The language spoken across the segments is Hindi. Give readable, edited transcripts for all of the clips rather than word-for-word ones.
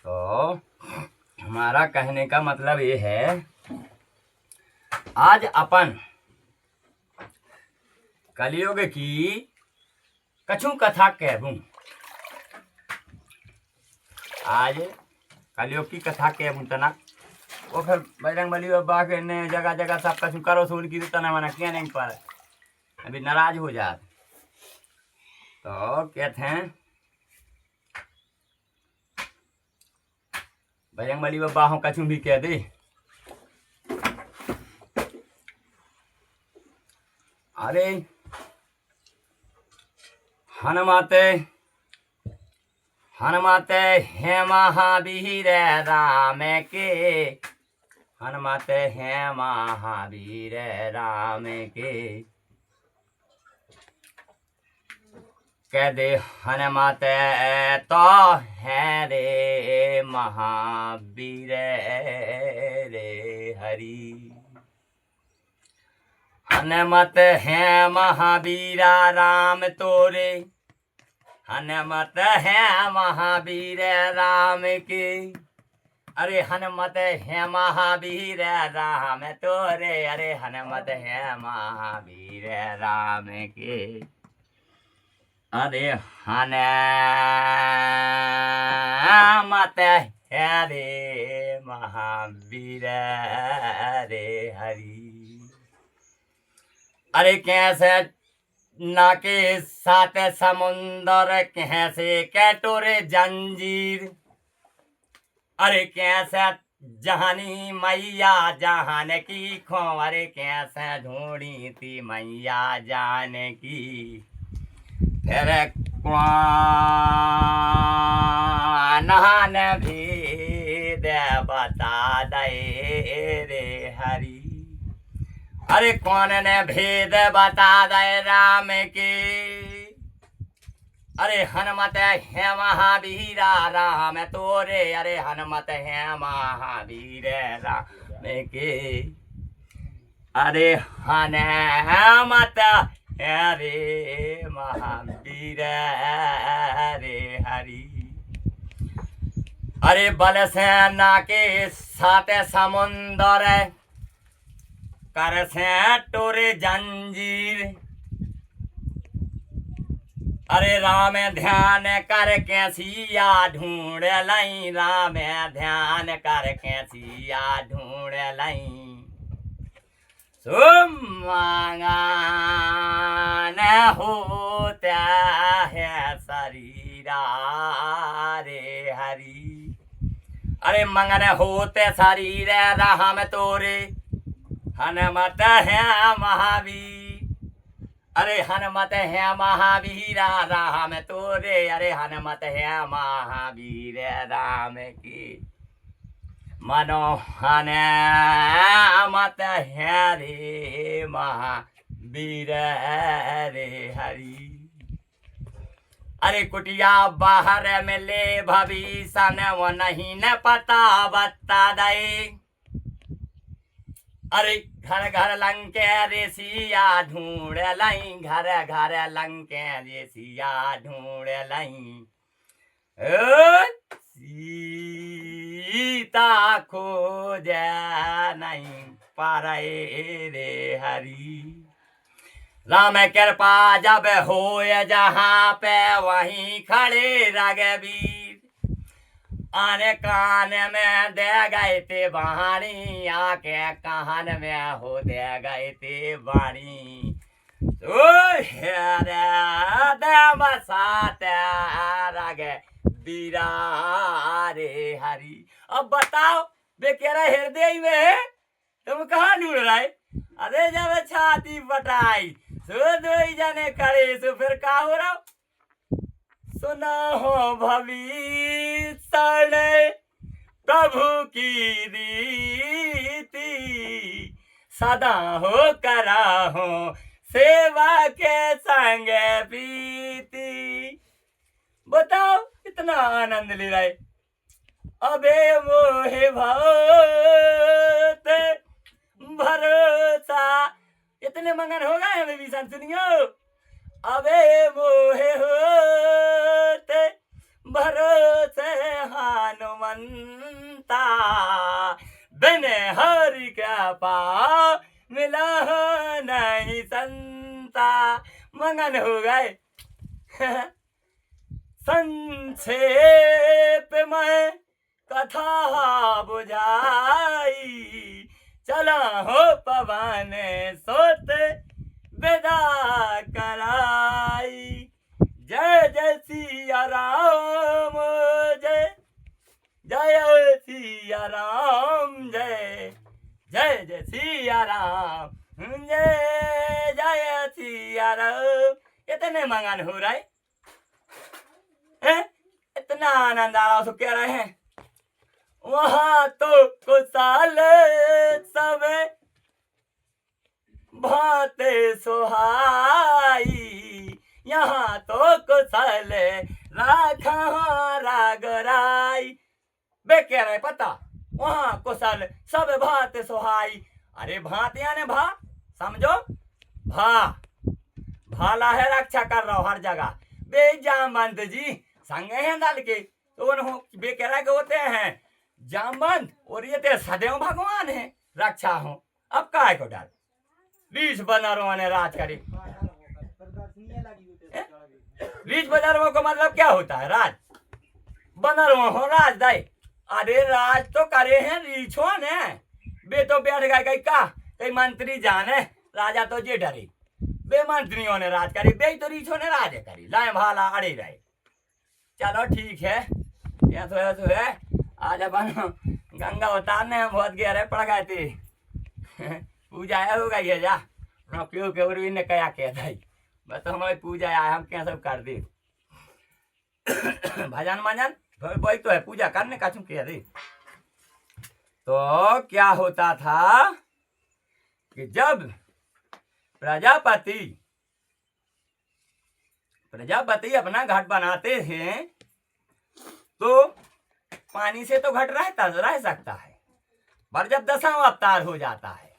तो हमारा कहने का मतलब ये है, आज अपन कलयुग की कछु कथा कहूँ। आज कलयुग की कथा कहूँ तना वो फिर बजरंगबली बाबा के ने जगह जगह सब कछु करो सुन की तना मना क्या नहीं पर अभी नाराज हो जात। तो कहते हैं बजरंगबली बाबा हो कछु भी कह दे। अरे हनुमते हैं महावीर राम के, हनुमते हैं महावीर राम के। कह दे हनुमते तो है रे महावीर रे हरि। हनुमत है महावीरा राम तोरे, हनुमत है महावीर राम के। अरे हनुमत है महावीर राम तोरे, अरे हनुमत है महावीर राम के। अरे हनुमत है रे महावीर रे हरि। अरे कैसे नाके साथ समुंदर कैसे कैटोरे जंजीर। अरे कैसे जहानी मैया जहान की खो, अरे कैसे ढूंढी थी मैया जान की। फिर नहान भेद बता दे रे हरि। अरे कौन ने भेद बता दे राम के। अरे हनुमत है महावीरा राम तोरे, अरे हनुमत है महावीर राम के। अरे हनुमत है रे महावीर रे हरि। अरे बल सेना के साथ समुंदर कर से टोरे जंजीर। अरे राम ध्यान कर के सिया ढूंढ लई, राम ध्यान कर के सिया ढूंढ लई। सुमंगन होता है शरीरा रे हरि। अरे मंगन होते शरीर राम तोरे, हनुमत है महावीर। अरे हनुमत है महावीरा राम तोरे, अरे हनुमत है महावीर राम की। मनो हनुमत है रे महावीर रे हरि। अरे कुटिया बाहर में ले भविष्य वो नहीं न पता बता दे। अरे घर घर लंके रे सिया ढूंढ लई, घर घर लंके रे सिया ढूंढ लई। सीता खोज नहीं पारे रे हरि। राम कृपा जब होए जहाँ पे वहीं खड़े रघुवीर। आने कान में दे गए थे वाणी, आके कान में हो दे गए थे वाणी। रघुवीरा रे हरि। अब बताओ बेचारा हृदय में है, तुम कहाँ ढूंढ रहे। अरे जब छाती बटाई सो दो जने खड़े, सो फिर का हो रहा। सुना हो भविष्य प्रभु की रीति, सदा हो करा हो सेवा के संग प्रीति। बताओ कितना आनंद ले रहे। अबे मोहे भक्त भरोसा, इतने मंगन हो गए हमें भी सुनियो। अबे मोहे होते भरोसे हानुमत मनता, बिन हरि कृपा मिला नहीं संता। मगन हो गए। संक्षेप में कथा बुझाई, चला हो पवन सोत विदा कराई। जय जय सिया राम, जय जय सिया राम, जय जय जय सिया राम, जय जय सिया राम। इतने मगन हो रहे हैं, इतना आनंद आ रहा, तो कह रहे हैं वहां तो कुशल सब भाते सुहाई, यहाँ तो कुशल राखा रागराई। बे कह रहे पता, वहां कुशल सब भात सुहाई। अरे भात यानी भा, समझो, भाला है, रक्षा कर रहा हो हर जगह। बे जामवंत जी संगे हैं दल के, तो उन्होंने बे कह रहा के होते हैं जामवंत, और ये तेरे सदैव भगवान है, रक्षा हो। अब काय को डर, रीछ बनरों ने राज करी। रीछ बनरों का मतलब क्या होता है? राज। बनरों हो राज दाई। अरे राज तो करे हैं रीछों ने। बे तो बैठ गए कहीं का, कहीं मंत्री जाने, राजा तो जे डरे। बे मंत्रियों ने राज करी, बे तो रीछों ने राज करी, लाए भाला अड़े रहे। चलो ठीक है, यह तो है। आज अपन गंगा उतारने हम बहुत गहरे पड़ गए थे। पूजा हो गई है जा, क्यों के उर्वी ने क्या कहता है, बस तो हमारी पूजा आया, हम क्या सब कर दे। भजन मजन वही तो है, पूजा करने का तुम कह दे। तो क्या होता था कि जब प्रजापति अपना घट बनाते हैं, तो पानी से तो घट रह सकता है, पर जब 10वां अवतार हो जाता है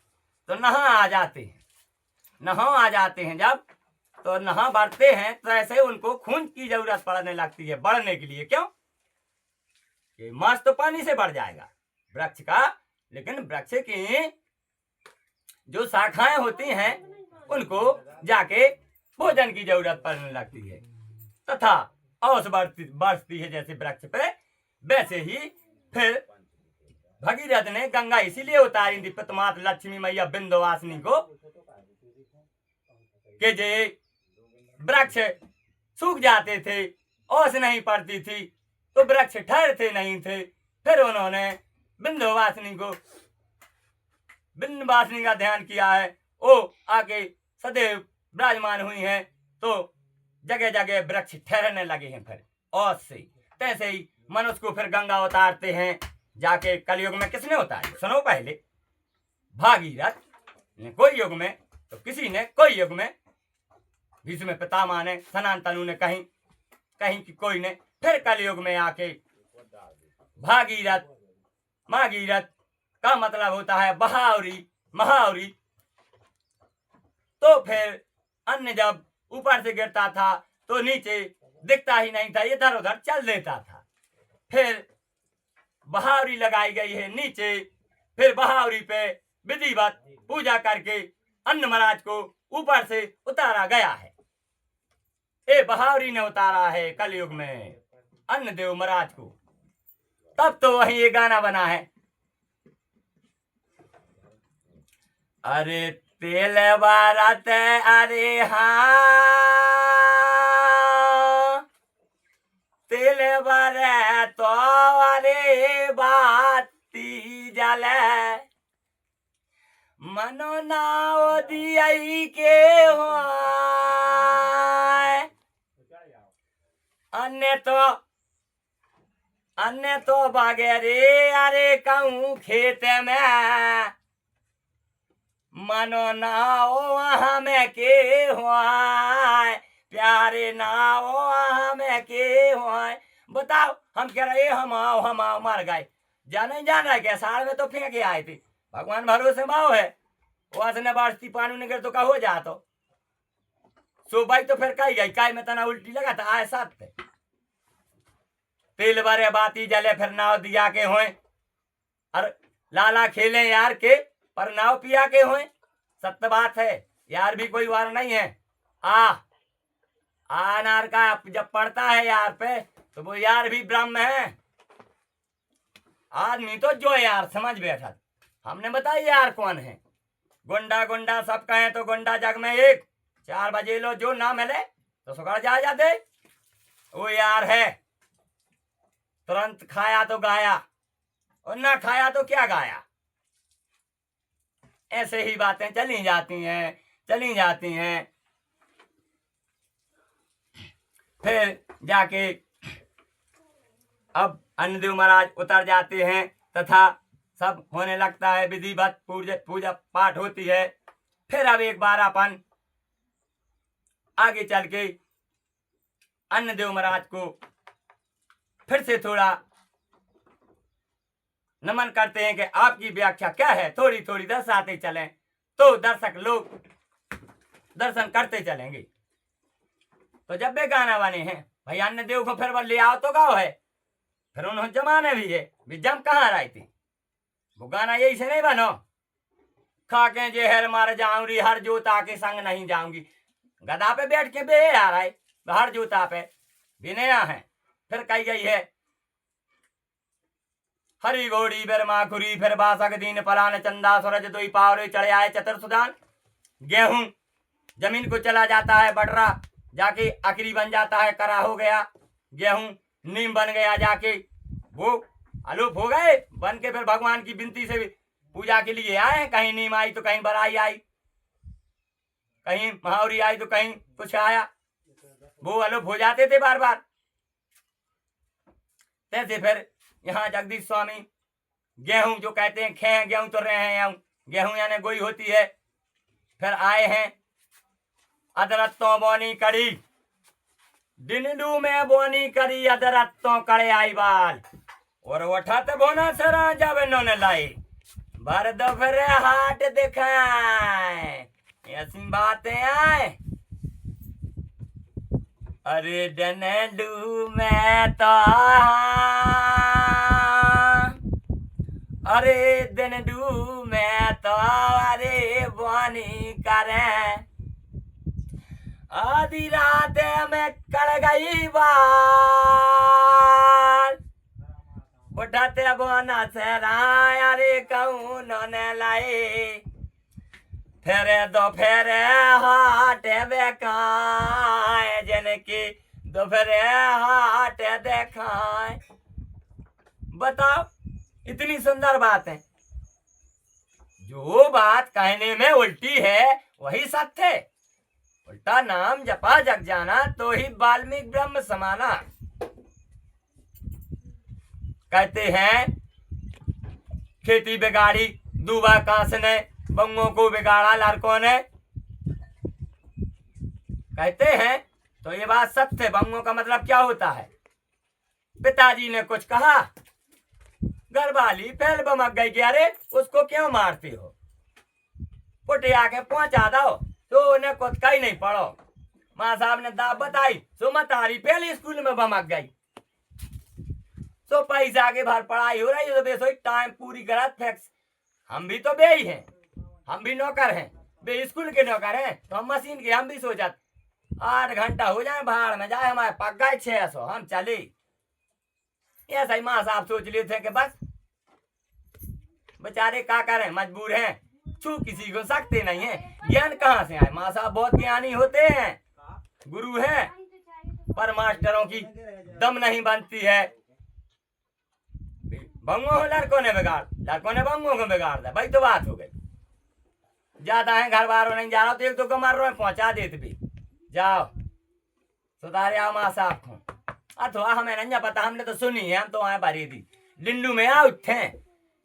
तो नहा आ जाते हैं जब, तो नहा बढ़ते हैं, तो ऐसे उनको खून की जरूरत पड़ने लगती है बढ़ने के लिए। क्यों? कि मांस तो पानी से बढ़ जाएगा वृक्ष का, लेकिन वृक्ष की जो शाखाएं होती हैं उनको जाके भोजन की जरूरत पड़ने लगती है, तथा औस बढ़ती है जैसे वृक्ष पे, वैसे ही फिर भगीरथ ने गंगा इसीलिए उतारी थी पितमात लक्ष्मी मैया बिंदवासिनी को, कि जे वृक्ष सूख जाते थे, ओस नहीं पड़ती थी, तो वृक्ष ठहरते नहीं थे। फिर उन्होंने बिंदवासिनी का ध्यान किया है, वो आके सदैव विराजमान हुई हैं, तो जगह जगह वृक्ष ठहरने लगे हैं। फिर ओस से तैसे ही मनुष्य को फिर गंगा उतारते हैं जाके। कलयुग में किसने उतारी सुनो पहले, भागीरथ ने कोई युग में, तो किसी ने कोई युग में, भीष्म पितामह ने, सनातनु ने कहीं कि कोई ने, फिर कलयुग में आके भागीरथ। भागीरथ का मतलब होता है बहावरी, महावरी। तो फिर अन्न जब ऊपर से गिरता था तो नीचे दिखता ही नहीं था, इधर उधर चल देता था। फिर बहावरी लगाई गई है नीचे, फिर बहावरी पे विधिवत पूजा करके अन्न महाराज को ऊपर से उतारा गया है। ए बहावरी ने उतारा है कलयुग में अन्न देव महाराज को, तब तो वही ये गाना बना है। अरे तेल बारत, अरे हाँ तेल बारे तो अरे बाती जले, मनो नाव दियाई के हो अन्य तो बागेरे, अरे कहूँ खेत में, मनो नाओ वहाँ में के हुआ, प्यारे नाओ वहाँ में के हुआ। बताओ, हम कह रहे हम आओ मर गए, जान रहा क्या, साल में तो फेंके आए थे। भगवान भरोसे भाव है, वहां से बाढ़ती पानी निकल तो का हो जा, तो भाई तो फिर कही गई काय में तना उल्टी लगा था आए साथ थे। तेल भरे बाती जले फिर नाव दिया के होए। और लाला खेले यार के पर नाव पिया के होए। सत्य बात है, यार भी कोई वार नहीं है। नार का जब पड़ता है यार पे तो वो यार भी ब्रह्म है। आदमी तो जो यार समझ बैठा। हमने बताया यार कौन है। गुंडा गुंडा सब कहे तो गुंडा जग में एक। 4 बजे लो जो ना मिले तो सुगड़ जा जाते, वो यार है। तुरंत खाया तो गाया और ना खाया तो क्या गाया। ऐसे ही बातें चली जाती हैं। फिर जाके अब अन्नदेव महाराज उतर जाते हैं तथा सब होने लगता है, विधिवत पूजा पाठ होती है। फिर अब एक बार अपन आगे चल के अन्नदेव महाराज को फिर से थोड़ा नमन करते हैं कि आपकी व्याख्या क्या है, थोड़ी थोड़ी दर्शाते चलें तो दर्शक लोग दर्शन करते चलेंगे। तो जब वे गाना बने हैं भाई अन्नदेव को फिर वो ले आओ तो गाओ है। फिर उन्होंने जमाने भी है भी जम कहाँ रही थी। वो गाना यही से नहीं बनो, खाके जहर मर जाऊंगी हर जोता के संग नहीं जाऊंगी। गधा पे बैठ के बे आ रहा है, हर जोता पे विनया है। फिर कही गई है हरी घोड़ी बिर माखुरी फिर बासक दीन पलान चंदा सूरज दुई पावरे चढ़े आए चतुर सुदान। गेहूं जमीन को चला जाता है, बटरा जाके अकरी बन जाता है, करा हो गया। गेहूं नीम बन गया, जाके वो आलोप हो गए बन के। फिर भगवान की विनती से पूजा के लिए आए। कहीं नीम आई तो कहीं बराई आई, कहीं महावरी आई तो कहीं कुछ आया। वो आलोप हो जाते थे बार बार। तैसे फिर यहाँ जगदीश स्वामी गेहूं जो कहते हैं खे गेहूं तो रहे हैं, गेहूं यानी गोई होती है। फिर आए हैं अदरत्तों बोनी कड़ी, डिंडू में बोनी करी अदरत्तों कड़े आई बाल। और उठत बोना सरा जब इन्होंने लाई भर दो फिर हाट दिखाए। ऐसी बातें आए। अरे डिंडू में तो अरे डिंडू में तो अरे बोनी करे आधी रात में कड़ गई बाल। उठाते बोना से राय रे कहूँ ने लाई। फेरे दो फेरे हाट बेकाए जिनकी दोपहरे हाट देखाए। बताओ इतनी सुंदर बात है। जो बात कहने में उल्टी है वही सत्य है। उल्टा नाम जपा जग जाना तो ही वाल्मीकि ब्रह्म समाना। कहते हैं खेती बिगाड़ी दूबा कांस ने, बंगों को बिगाड़ा लड़कों ने। कहते हैं तो ये बात सत्य है। बंगों का मतलब क्या होता है? पिताजी ने कुछ कहा, घरवाली पहल बमक गई कि अरे उसको क्यों मारते हो, पुटे आके पहुंचा दो तो उन्हें कुछ कहीं नहीं पढ़ो। माँ साहब ने दाब बताई सो मतारी पहले स्कूल में बमक गई। तो पैसा के भर पढ़ाई हो रही है तो बेसो टाइम पूरी करा फैक्स। हम भी तो बे ही हैं, हम भी नौकर हैं, बे स्कूल के नौकर हैं तो हम मशीन के। हम भी सोचत 8 घंटा हो जाए भाड़ में जाए हमारे पक गए 600 हम चले। ऐसा ही माँ साहब सोच लिए थे कि बस बेचारे का करें, मजबूर हैं, छू किसी को सकते नहीं है। ज्ञान कहाँ से आए? माँ साहब बहुत ज्ञानी होते हैं, गुरु हैं, पर मास्टरों की दम नहीं बनती है। बंगों को लड़कों ने बिगाड़, लड़कों ने बंगों को बिगाड़ दिया। भाई तो बात हो गई। ज्यादा है घर बार नहीं जा रहा तो एक तो मार रहे पहुंचा देते भी जाओ सुधारे आओ माँ साहब को। अथवा हमें नहीं पता, हमने तो सुनी है, हम तो आए बारी थी डिंडू में आ उठे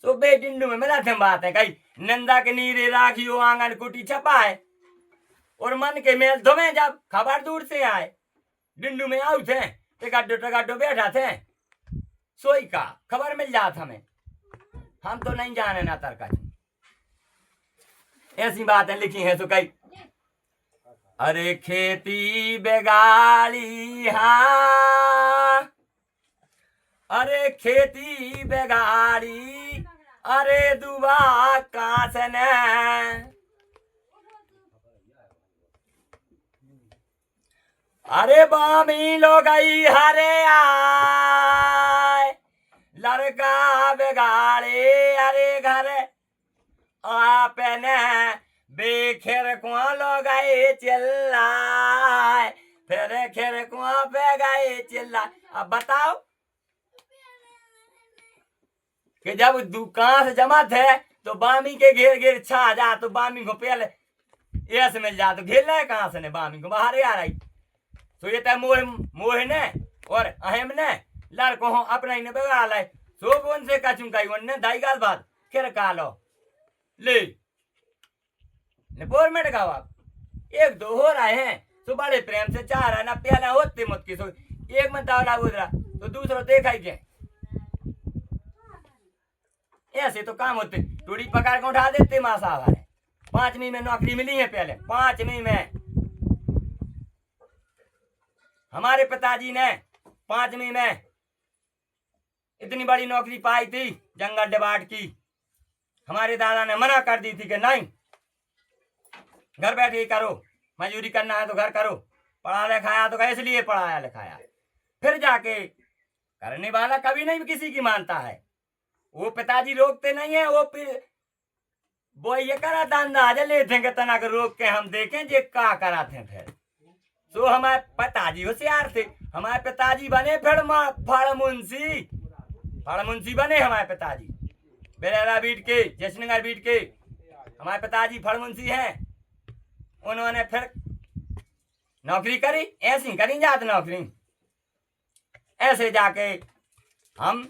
तो बे डिंडू में मिला थे। बात है कहीं नंदा के नीरे राखियो आंगन कुटी छपाए और मन के मेल धोमे जब खबर दूर से आए। डिंडू में आउ थे टगाडो बैठा थे सोई का खबर मिल जात हमें। हम तो नहीं जाने ना तरका। ऐसी बातें लिखी हैं तो कई। अरे खेती बेगाड़ी हाँ अरे खेती बेगाड़ी, अरे दुबा कासन, अरे बामी लोग हरे आए, लड़का बेगाड़े अरे घर आपने बेखेर कुआ लोग चिल्लाए, फिर खेर कुआ पे गए चिल्लाए। अब बताओ कि जब दुकान से जमा थे तो बामी के घेर घेर छा जा, तो बामी को पहले ऐसे मिल जा, तो घेर ले कहां से ने बामी को बाहर आ रही। तो ये मोह मोह ने और अहम ने लड़को हो अपना ही ने बिगाड़ लाए। सो कौन से कचुं कई वन ने दाई गाल बात खेर का लो ले ने पोर में गाओ आप एक दो हो रहे हैं तो बड़े प्रेम से चाह रहा ना प्याला होते मत की। सो एक में दावला उधरा तो दूसरा देखा ही जाए, ऐसे तो काम होते। टूड़ी पकड़ के उठा देते माँ साहब। 5वीं में नौकरी मिली है, पहले 5वीं में हमारे पिताजी ने 5वीं में इतनी बड़ी नौकरी पाई थी जंगल डिवाइड की। हमारे दादा ने मना कर दी थी कि नहीं, घर बैठे ही करो, मजदूरी करना है तो घर करो, पढ़ा लिखाया तो इसलिए पढ़ाया लिखाया। फिर जाके करने वाला कभी नहीं किसी की मानता है। वो पिताजी रोकते नहीं है, वो ये करा था अंदाजा लेते कि तना के रोक के हम देखें जे का करा थे। फिर तो हमारे पिताजी होशियार थे, हमारे पिताजी बने फिर फड़ मुंशी बने हमारे पिताजी। बेरेरा बीट के जयनगर बीट के हमारे पिताजी फड़ मुंशी हैं। उन्होंने फिर नौकरी करी, ऐसी करी जात नौकरी। ऐसे जाके हम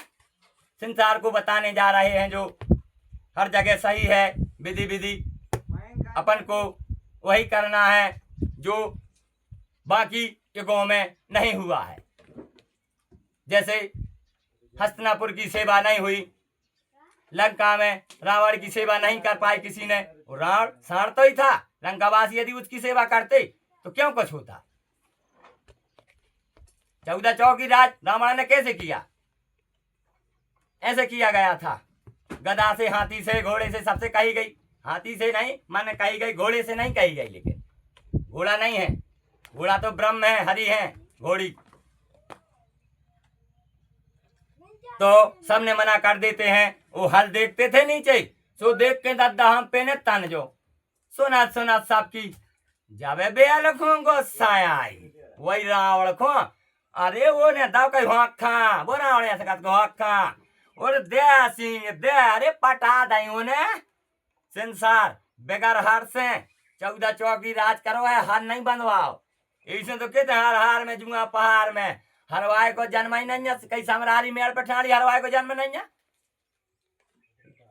संसार को बताने जा रहे हैं जो हर जगह सही है। विधि विधि अपन को वही करना है जो बाकी के गांव में नहीं हुआ है। जैसे हस्तिनापुर की सेवा नहीं हुई, लंका में रावण की सेवा नहीं कर पाए किसी ने। रावण साण तो ही था, लंकावासी यदि उसकी सेवा करते तो क्यों कुछ होता। 14 चौकी राज रावण ने कैसे किया? ऐसे किया गया था, गदा से, हाथी से, घोड़े से, सबसे कही गई। हाथी से नहीं माने कही गई, घोड़े से नहीं कही गई। लेकिन घोड़ा नहीं है, घोड़ा तो ब्रह्म है, हरि है, घोड़ी तो सबने मना कर देते हैं। वो हल देखते थे नीचे, सो देख के दादा हम पे ने तन जो सुना सुना सबकी जावे बेल को साई वही रावण को। अरे वो ने दाव कहीं हॉखा वो रावण ऐसे कहते हॉखा और दे सिंह दे, अरे पटा दई उन्हें संसार बेगर हार से 14 चौकी राज करो है, हार नहीं बंधवाओ। इसे तो कहते हर हार में जुआ पहाड़ में हरवाए को जन्म ही नहीं है। कई समरारी मेल पठाड़ी हरवाए को जन्म नहीं है।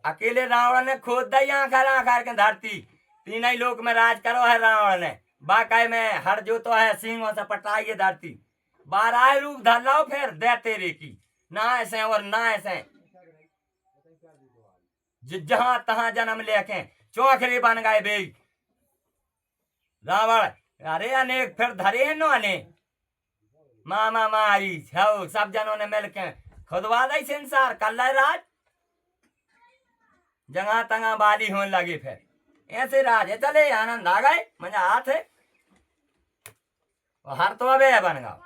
अकेले रावण ने खोद दी आखिर आखिर के धरती, तीन ही लोक में राज करो है रावण ने। बाकाय में हर जो तो है सिंहों से पटाई धरती। 12 रूप धर लो फिर दे तेरे की, ना ऐसे और ना ऐसे जहां तहां जन्म लेके चौखरे बन गए बे रावण। अरे अनेक फिर धरे नो अने मामा मारी छो सब जनों ने मिलके खुदवा दी संसार कल राज। जगह तंगा बाली होने लगी। फिर ऐसे राज है चले, आनंद आ गए, मजा हाथ है। हर तो अबे बन गया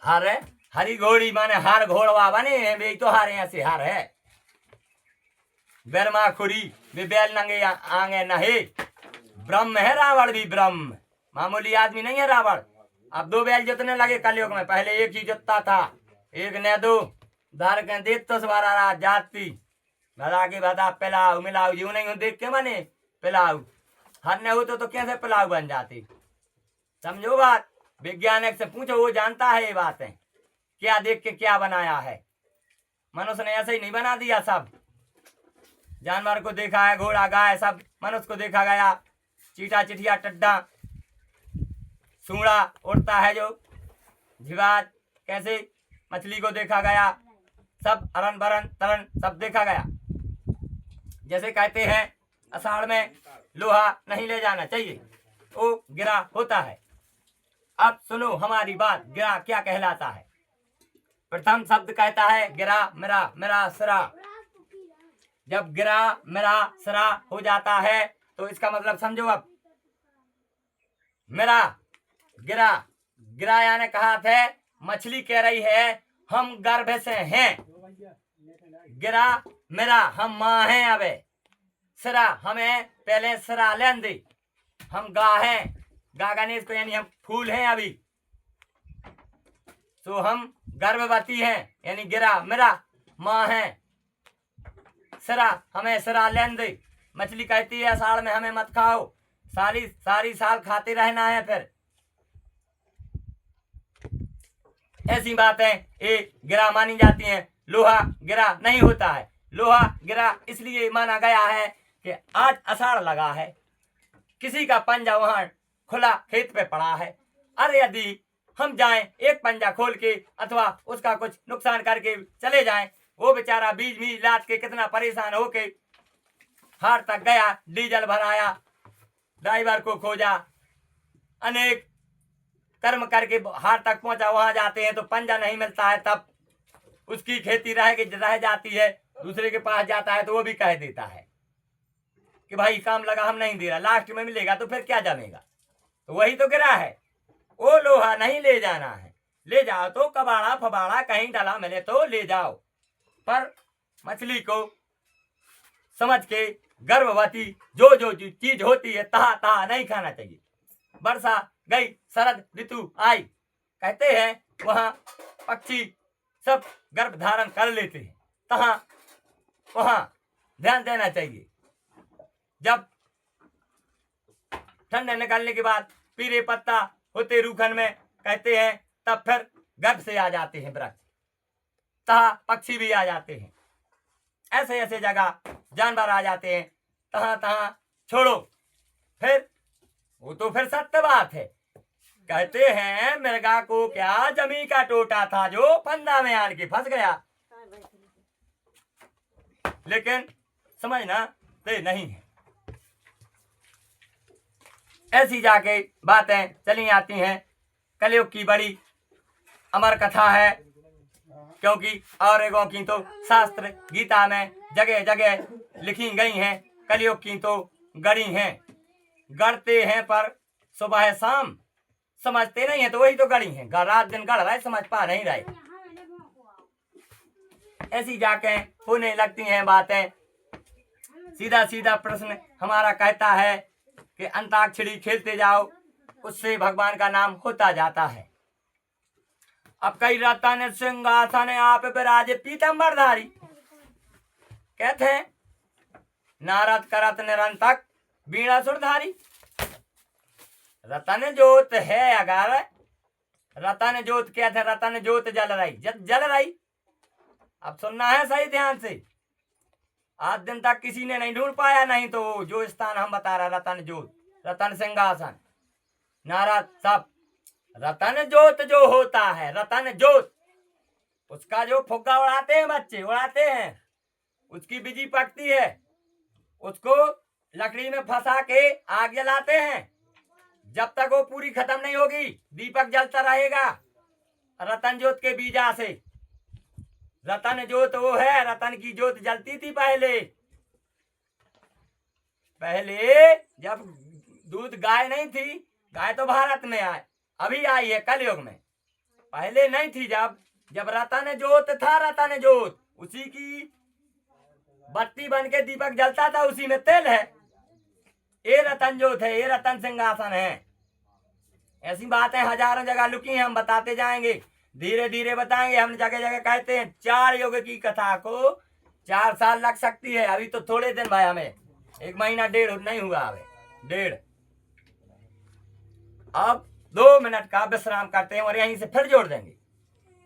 हर है, हरी घोड़ी माने हार घोड़वा बने बे तो हारे ऐसे हार है। बेरमा खुरी वे बैल नंगे आंगे नहे। ब्रह्म है रावण भी, ब्रह्म मामूली आदमी नहीं है रावण। अब 2 बैल जोतने लगे कलयुग में, पहले एक ही जोतता था, एक ने 2 धार के देख तो सवारा रहा जाती भला के बता पिलाऊ मिलाऊ जीव नहीं देख के बने पिलाऊ। हर ने हो तो कैसे पिलाऊ बन जाती। समझो बात, वैज्ञानिक से पूछो वो जानता है ये बातें, क्या देख के क्या बनाया है। मनुष्य ने ऐसे ही नहीं बना दिया। सब जानवर को देखा है, घोड़ा गाय सब मनुष्य को देखा गया। चीटा चिटिया टड्डा सूड़ा उड़ता है जो झिवाज कैसे मछली को देखा गया, सब अरन बरन तरन सब देखा गया। जैसे कहते हैं अषाढ़ में लोहा नहीं ले जाना चाहिए, वो गिरा होता है। अब सुनो हमारी बात, गिरा क्या कहलाता है। प्रथम शब्द कहता है गिरा मेरा, मेरा सिरा। जब गिरा मेरा सिरा हो जाता है तो इसका मतलब समझो। अब मेरा गिरा, गिरा यानी कहा था मछली कह रही है हम गर्भ से हैं। गिरा मेरा, हम माँ हैं। अबे सिरा, हमें पहले सिरा लेन दे, हम गा हैं, गा गणेश को यानी हम फूल हैं अभी, तो हम गर्भवती हैं। यानी गिरा मेरा, माँ है। सिरा, हमें सिरा लेन दे। मछली कहती है साल में हमें मत खाओ, सारी साल खाते रहना है। फिर ऐसी बातें ये गिरा मानी जाती हैं। लोहा गिरा नहीं होता है। लोहा गिरा इसलिए माना गया है कि आज आषाढ़ लगा है, किसी का पंजा वहां खुला खेत पे पड़ा है। अरे यदि हम जाएं एक पंजा खोल के अथवा उसका कुछ नुकसान करके चले जाएं, वो बेचारा बीज लाद के कितना परेशान होके हाट तक गया, डीजल भराया, ड्राइवर को खोजा, अनेक कर्म करके हाट तक पहुंचा। वहां जाते हैं तो पंजा नहीं मिलता है, तब उसकी खेती रह जाती है। दूसरे के पास जाता है तो वो भी कह देता है कि भाई काम लगा, हम नहीं दे रहा, लास्ट में मिलेगा तो फिर क्या जमेगा। तो वही तो गिरा है। वो लोहा नहीं ले जाना है, ले जाओ तो कबाड़ा फबाड़ा कहीं डला मिले तो ले जाओ, पर मछली को समझ के गर्भवती जो चीज होती है तहा नहीं खाना चाहिए। वर्षा गई, शरद ऋतु आई, कहते हैं वहां पक्षी सब गर्भ धारण कर लेते हैं, तहां वहां ध्यान देना चाहिए। जब ठंडे निकलने के बाद पीले पत्ता होते रूखन में, कहते हैं तब फिर गर्भ से आ जाते हैं वृक्ष, तहा पक्षी भी आ जाते हैं। ऐसे ऐसे जगह जानवर आ जाते हैं, तहां छोड़ो। फिर वो तो फिर सत्य बात है। कहते हैं मिर्गा को क्या जमी का टोटा था जो फंदा में आन के फंस गया, लेकिन समझना ते नहीं है। ऐसी जाके बातें चली आती हैं। कलयुग की बड़ी अमर कथा है, क्योंकि औरंगों की तो शास्त्र गीता में जगह जगह लिखी गई हैं, कलयुग की तो गढ़ी हैं। गढ़ते हैं पर सुबह शाम समझते नहीं है, तो वही तो गढ़ी हैं। रात दिन गढ़ रहे, समझ पा नहीं रहे। ऐसी जाके होने लगती हैं बातें। सीधा सीधा प्रश्न हमारा कहता है कि अंताक्षरी खेलते जाओ, उससे भगवान का नाम होता जाता है। अब कई रतन सिंहासन आप विराजे पीतम्बरधारी, कहते हैं नारद करत निरंतक बीणा सुरधारी। रतन जोत है, अगर रतन जोत क्या थे, रतन जोत जल रही। अब सुनना है सही ध्यान से, आज दिन तक किसी ने नहीं ढूंढ पाया, नहीं तो जो स्थान हम बता रहे, रतन जोत, रतन सिंहासन, नारद सब। रतन जोत जो होता है, रतन जोत, उसका जो फुग्गा उड़ाते हैं बच्चे, उड़ाते हैं, उसकी बिजी पकती है, उसको लकड़ी में फंसा के आग जलाते हैं। जब तक वो पूरी खत्म नहीं होगी दीपक जलता रहेगा, रतन जोत के बीजा से। रतन जोत वो है, रतन की जोत जलती थी पहले जब दूध गाय नहीं थी, गाय तो भारत में अभी आई है कलयुग में, पहले नहीं थी। जब रतन जोत था, रतन जोत, उसी की बत्ती बन के दीपक जलता था, उसी में तेल है। ये रतन जोत है, ये रतन सिंहासन है। ऐसी बातें हजारों जगह लुकी हैं, हम बताते जाएंगे, धीरे धीरे बताएंगे। हम जगह जगह कहते हैं 4 युग की कथा को 4 साल लग सकती है। अभी तो थोड़े दिन भाई, हमें 1 महीना 1.5 नहीं हुआ, अभी 1.5। अब 2 मिनट का विश्राम करते हैं और यहीं से फिर जोड़ देंगे।